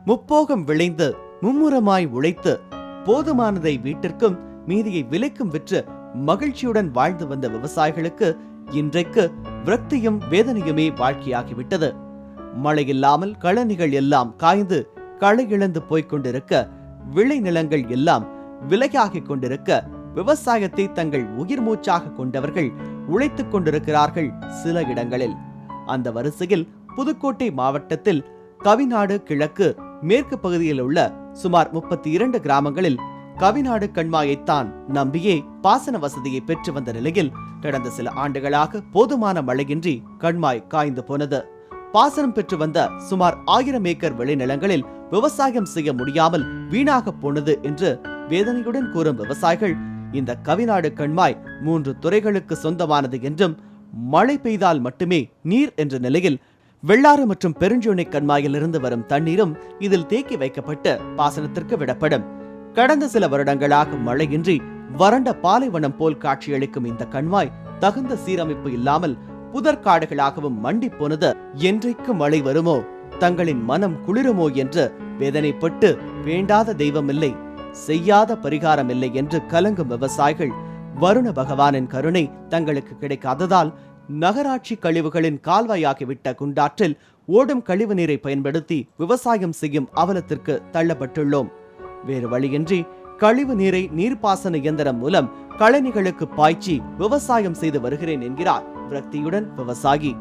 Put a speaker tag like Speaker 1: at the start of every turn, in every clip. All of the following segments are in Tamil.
Speaker 1: முப்போகம் விளைந்து மும்முரமாய் உழைத்து போதுமானதை வீட்டிற்கும் மீதியை விலைக்கும் விற்று மகிழ்ச்சியுடன் வாழ்ந்து வந்த விவசாயிகளுக்கு இன்றைக்கு விரக்தியும் வேதனையுமே வாழ்க்கையாகிவிட்டது. மழை இல்லாமல் கழனிகள் எல்லாம் காய்ந்து களை இழந்து போய்கொண்டிருக்க, விளை நிலங்கள் எல்லாம் விலையாகிக் கொண்டிருக்க, விவசாயத்தை தங்கள் உயிர் மூச்சாக கொண்டவர்கள் உழைத்துக் கொண்டிருக்கிறார்கள் சில இடங்களில். அந்த வரிசையில் புதுக்கோட்டை மாவட்டத்தில் கவிநாடு கிழக்கு மேற்கு பகுதியில் உள்ள சுமார் 32 கிராமங்களில் கவிநாடு கண்மாயைத்தான் நம்பியே பாசன வசதியை பெற்று வந்த நிலையில் கடந்த சில ஆண்டுகளாக போதுமான மழையின்றி கண்மாய் காய்ந்து போனது. பாசனம் பெற்று வந்த சுமார் 1000 ஏக்கர் விளைநிலங்களில் விவசாயம் செய்ய முடியாமல் வீணாக போனது என்று வேதனையுடன் கூறும் விவசாயிகள், இந்த கவிநாடு கண்மாய் 3 துறைகளுக்கு சொந்தமானது என்றும், மழை பெய்தால் மட்டுமே நீர் என்ற நிலையில் வெள்ளாறு மற்றும் பெருஞ்சோனை கண்மாயிலிருந்து வரும் தண்ணீரும் இதில் தேக்கி வைக்கப்பட்டு பாசனத்திற்கு விடப்படும். கடந்த சில வருடங்களாக மழையின்றி வறண்ட பாலைவனம் போல் காட்சியளிக்கும் இந்த கண்மாய் தகுந்த சீரமைப்பு இல்லாமல் புதற்காடுகளாகவும் மண்டி போனது. என்றைக்கு மழை வருமோ, தங்களின் மனம் குளிருமோ என்று வேதனைப்பட்டு வேண்டாத தெய்வமில்லை, செய்யாத பரிகாரமில்லை என்று கலங்கும் விவசாயிகள் வருண பகவானின் கருணை தங்களுக்கு கிடைக்காததால் நகராட்சி கழிவுகளின் கால்வாயாகிவிட்ட குண்டாற்றில் ஓடும் கழிவு நீரை பயன்படுத்தி விவசாயம் செய்யும் அவலத்திற்கு தள்ளப்பட்டுள்ளோம். வேறு வழியின்றி கழிவு நீரை நீர்ப்பாசன இயந்திரம் மூலம் கழனிகளுக்கு பாய்ச்சி விவசாயம் செய்து வருகிறேன் என்கிறார் விரக்தியுடன் விவசாயி.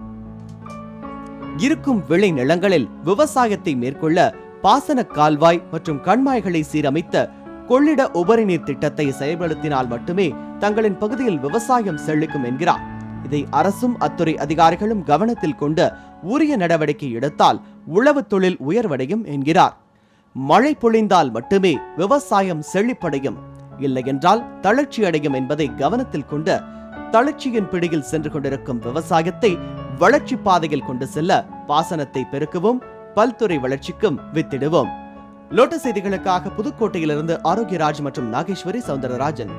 Speaker 1: இருக்கும் விளை நிலங்களில் விவசாயத்தை மேற்கொள்ள பாசன கால்வாய் மற்றும் கண்மாய்களை சீரமைத்த கொள்ளிட உபரி நீர் திட்டத்தை செயல்படுத்தினால் மட்டுமே தங்களின் பகுதியில் விவசாயம் செழிக்கும் என்கிறார். இதை அரசும் அத்துறை அதிகாரிகளும் கவனத்தில் கொண்டு உரிய நடவடிக்கை எடுத்தால் உழவு தொழில் உயர்வடையும் என்கிறார். மழை பொழிந்தால் மட்டுமே விவசாயம் செழிப்படையும், இல்லையென்றால் தளர்ச்சி அடையும் என்பதை கவனத்தில் கொண்டு தளர்ச்சியின் பிடியில் சென்று கொண்டிருக்கும் விவசாயத்தை வளர்ச்சி பாதையில் கொண்டு செல்ல பாசனத்தை பெருக்குவோம், பல்துறை வளர்ச்சிக்கும் வித்திடுவோம். லோட்டஸ் செய்திகளுக்காக புதுக்கோட்டையிலிருந்து ஆரோக்கியராஜ் மற்றும் நாகேஸ்வரி சவுந்தரராஜன்.